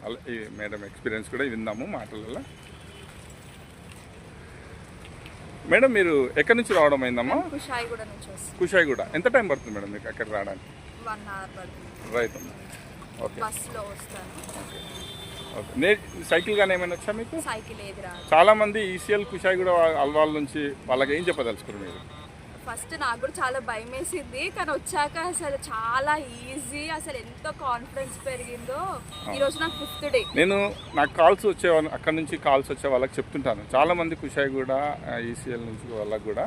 అలా ఈ madam experience కూడా విందాము మాటలలో. మేడం మీరు ఎక్కడి నుంచి రావడం అయిందమ్మా? కుషాయిగూడ నుంచి వస్తాం. కుషాయిగూడ. ఎంత టైం పడుతుంది మేడం మీకు అక్కడ రావడానికి? 1 hour పడుతుంది. రైట్ అమ్మా. ఓకే. బస్సులో వస్తాను. ఓకే. సైకిల్ కానీ ఏమైనా వచ్చా మీకు? సైకిల్ ఏది రాదు. చాలామంది ఈసీఎల్ కుషాయిగూడ అల్వాల్ నుంచి వాళ్ళకి ఏం చెప్పదలుచుకోరు మీరు? ఫస్ట్ నాకు కూడా చాలా భయం వేసింది, కానీ వచ్చాక అసలు చాలా ఈజీ, అసలు ఎంతో కాన్ఫిడెన్స్ పెరిగిందో. ఈరోజు నాకు 5th డే. నాకు కాల్స్ వచ్చే అక్కడ నుంచి కాల్స్ వచ్చే వాళ్ళకి చెప్తుంటాను, చాలామంది కుషాయిగూడ ఈసీఎల్ నుంచి వాళ్ళకి కూడా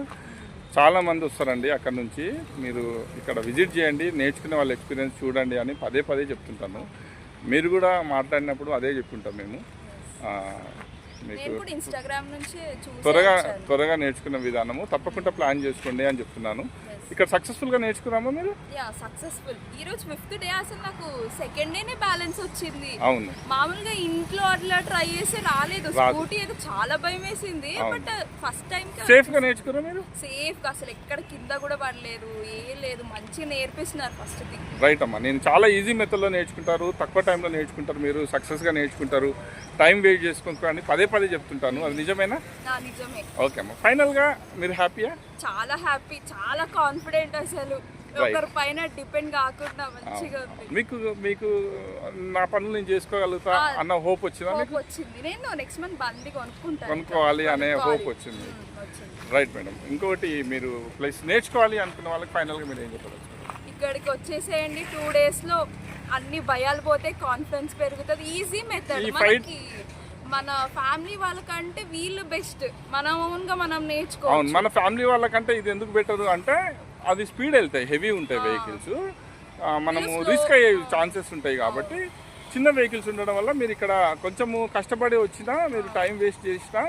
చాలామంది వస్తారండి అక్కడ నుంచి, మీరు ఇక్కడ విజిట్ చేయండి, నేర్చుకునే వాళ్ళ ఎక్స్పీరియన్స్ చూడండి అని పదే పదే చెప్తుంటాను. మీరు కూడా మాట్లాడినప్పుడు అదే చెప్తుంటాం మేము. మీకు త్వరగా నేర్చుకునే విధానము తప్పకుండా ప్లాన్ చేసుకోండి అని చెప్తున్నాను. ఇక్కడ సక్సెస్ఫుల్గా నేర్చుకున్నామా మీరు? సక్సెస్ఫుల్. ఈ రోజు 5th డే. అసలు నాకు 2nd డేనే బ్యాలెన్స్ వచ్చింది. అవును. మామూలుగా ఇంట్లో అట్లా ట్రై చేసి రాలేదు. స్కూటీ అయితే చాలా భయం వేసింది, బట్ ఫస్ట్ టైం సేఫ్ గా నేర్చుకున్నా మీరు? సేఫ్ గా, అసలు ఎక్కడ కింద కూడా పడలేదు, ఏం లేదు, మంచిగా నేర్పిస్తున్నారు ఫస్ట్ థింగ్. రైట్ అమ్మా. నేను చాలా ఈజీ మెథడ్లో నేర్చుకుంటారు, తక్కువ టైంలో నేర్చుకుంటారు, మీరు సక్సెస్గా నేర్చుకుంటారు, టైం వేస్ట్ చేసుకోండి పదే పదే చెప్తుంటాను. అది నిజమేనా? నిజమే. ఓకే అమ్మా. ఫైనల్గా మీరు హ్యాపీయా? చాలా హ్యాపీ, చాలా కాన్ఫిడెంట్, అసలు ఒకరి పైన డిపెండ్ కాకుండా మంచిగా ఉంది. మీకు నా పనులు నేను చేసుకోగలుగుతా అన్న హోప్ వచ్చిందా? మీకు వచ్చింది. నేను నెక్స్ట్ మంత్ బండి కొనుక్కోవాలి అనే హోప్ వచ్చింది. Right madam. ఇంకొకటి, మీరు ప్లస్ నేర్చుకోవాలి అనుకున్న వాళ్ళకి ఫైనల్గా మీరు ఏం చెప్పాలి? ఇక్కడికి వచ్చేసేయండి. 2 days లో అన్ని భయాలు పోతే, కాన్ఫిడెన్స్ పెరుగుతుంది. Easy method. మనకి మన ఫ్యామిలీ వాళ్ళకంటే వీళ్ళు బెస్ట్, మన ఓన్గా మనం నేర్చుకోవచ్చు. అవును, మన ఫ్యామిలీ వాళ్ళకంటే ఇది ఎందుకు బెటర్ అంటే అది స్పీడ్ వెళ్తాయి, హెవీ ఉంటాయి వెహికల్స్, మనము రిస్క్ అయ్యే ఛాన్సెస్ ఉంటాయి. కాబట్టి చిన్న వెహికల్స్ ఉండడం వల్ల మీరు ఇక్కడ కొంచెము కష్టపడి వచ్చినా, మీరు టైం వేస్ట్ చేసినా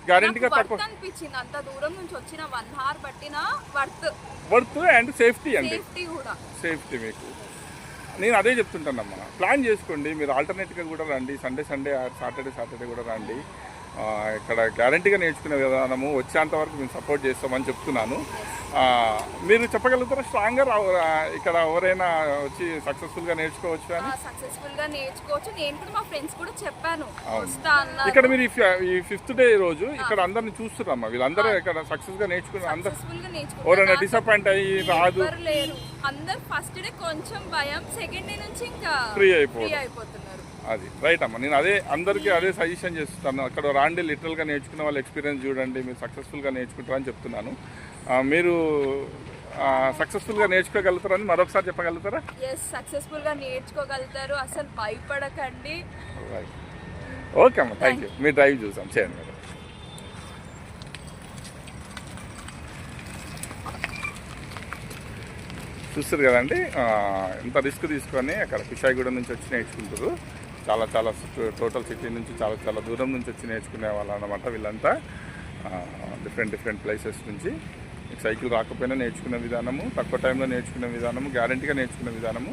గ్యారెంటీగా తక్కువ అనిపించింది. అంత దూరం నుంచి వచ్చిన 1 hour పట్టినా వర్త్ అండ్ సేఫ్టీ అండి. సేఫ్టీ మీకు నేను అదే చెప్తుంటానమ్మా, ప్లాన్ చేసుకోండి. మీరు ఆల్టర్నేట్గా కూడా రండి, సండే సాటర్డే కూడా రండి. ఇక్కడ గ్యారంటీగా నేర్చుకునే విధానము వచ్చేంత వరకు మేము సపోర్ట్ చేస్తామని చెప్తున్నాను. మీరు చెప్పగలుగుతారా స్ట్రాంగ్గా ఇక్కడ ఎవరైనా వచ్చి సక్సెస్ఫుల్గా నేర్చుకోవచ్చు అని? సక్సెస్ఫుల్గా నేర్చుకోవచ్చు. నేను కూడా మా ఫ్రెండ్స్ కూడా చెప్పాను. ఇక్కడ మీరు ఈ 5th డే రోజు ఇక్కడ అందరిని చూస్తున్నారమ్మా, వీళ్ళందరూ ఇక్కడ సక్సెస్గా నేర్చుకున్నారు. అందరూ ఎవరైనా డిసప్పాయింట్ అయ్యి రాదు లేరు. అందరు ఫస్ట్ డే కొంచెం భయం, 2nd డే నుంచి ఇంకా ఫ్రీ అయిపోతున్నారు. అది రైట్ అమ్మా. నేను అందరికీ అదే సజెషన్ చేస్తాను. అక్కడ రాండి, లిటరల్గా నేర్చుకున్న వాళ్ళ ఎక్స్పీరియన్స్ చూడండి, మీరు సక్సెస్ఫుల్గా నేర్చుకుంటారని చెప్తున్నాను. మీరు సక్సెస్ఫుల్గా నేర్చుకోగలుగుతారని మరొకసారి చెప్పగలుగుతారా? సక్సెస్ఫుల్గా నేర్చుకోగలుగుతారు, అసలు భయపడకండి. ఓకే అమ్మా, థ్యాంక్ యూ. మీ డ్రైవ్ చూసాం, చేయండి మేడం. చూస్తారు కదండి, ఎంత రిస్క్ తీసుకొని అక్కడ కుషాయిగూడ నుంచి వచ్చి నేర్చుకుంటారు. చాలా టోటల్ సిటీ నుంచి చాలా దూరం నుంచి వచ్చి నేర్చుకునే వాళ్ళు అన్నమాట వీళ్ళంతా. డిఫరెంట్ ప్లేసెస్ నుంచి. సైకిల్ రాకపోయినా నేర్చుకునే విధానము, తక్కువ టైంలో నేర్చుకునే విధానము, గ్యారంటీగా నేర్చుకునే విధానము